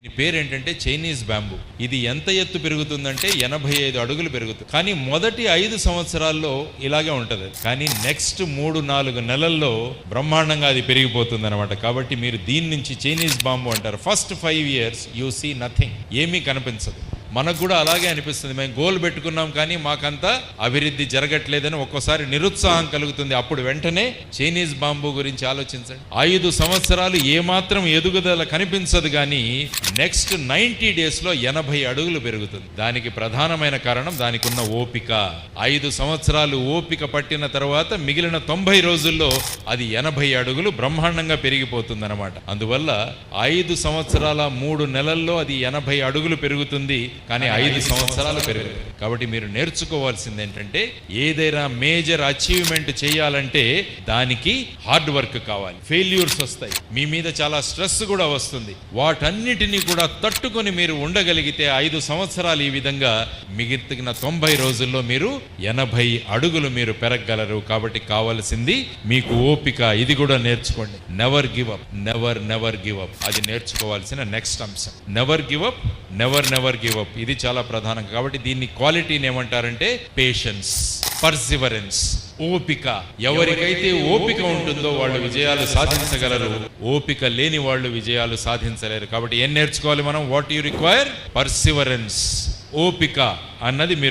ఈ పేరేంటంటే Chinese bamboo. ఇది ఎంత ఎత్తు పెరుగుతుందంటే 85 అడుగులు పెరుగుతుంది. కానీ మొదటి 5 సంవత్సరాల్లో ఇలాగే ఉంటుంది. కానీ నెక్స్ట్ 3-4 నెలల్లో బ్రహ్మాండంగా అది పెరిగిపోతుంది అనమాట. కాబట్టి మీరు దీని నుంచి చైనీస్ బాంబు అంటారు. First 5 years you see nothing, ఏమీ కనిపించదు. మనకు కూడా అలాగే అనిపిస్తుంది, మేము గోల్ పెట్టుకున్నాం కానీ మాకంతా అభివృద్ధి జరగట్లేదని ఒక్కోసారి నిరుత్సాహం కలుగుతుంది. అప్పుడు వెంటనే చైనీస్ బాంబు గురించి ఆలోచించండి. 5 సంవత్సరాలు ఏమాత్రం ఎదుగుదల కనిపించదు, కానీ నెక్స్ట్ 90 daysలో 80 అడుగులు పెరుగుతుంది. దానికి ప్రధానమైన కారణం దానికి ఉన్న ఓపిక. 5 సంవత్సరాలు ఓపిక పట్టిన తర్వాత మిగిలిన 90 రోజుల్లో అది 80 అడుగులు బ్రహ్మాండంగా పెరిగిపోతుంది అనమాట. అందువల్ల 5 సంవత్సరాల 3 నెలల్లో అది 80 అడుగులు పెరుగుతుంది, కానీ 5 సంవత్సరాలు పెరుగుతుంది. కాబట్టి మీరు నేర్చుకోవాల్సింది ఏంటంటే, ఏదైనా మేజర్ అచీవ్మెంట్ చేయాలంటే దానికి హార్డ్ వర్క్ కావాలి. ఫెయిల్యూర్స్ వస్తాయి, మీ మీద చాలా స్ట్రెస్ కూడా వస్తుంది. వాటన్నిటినీ కూడా తట్టుకొని మీరు ఉండగలిగితే 5 సంవత్సరాలు ఈ విధంగా మిగిలిన 90 రోజుల్లో మీరు 80 అడుగులు మీరు పెరగగలరు. కాబట్టి కావాల్సింది మీకు ఓపిక. ఇది కూడా నేర్చుకోండి. Never give up, never give up. అది నేర్చుకోవాల్సిన నెక్స్ట్ అంశం. Never give up, never give up. ఇది చాలా ప్రధానం. కాబట్టి దీన్ని క్వాలిటీని ఏమంటారంటే పేషెన్స్, పర్సివరెన్స్, ఓపిక. ఎవరికైతే ఓపిక ఉంటుందో వాళ్ళు విజయాలు సాధించగలరు. ఓపిక లేని వాళ్ళు విజయాలు సాధించలేరు. కాబట్టి ఏం నేర్చుకోవాలి మనం? What you require? పర్సివరెన్స్, ఓపిక అన్నది మీరు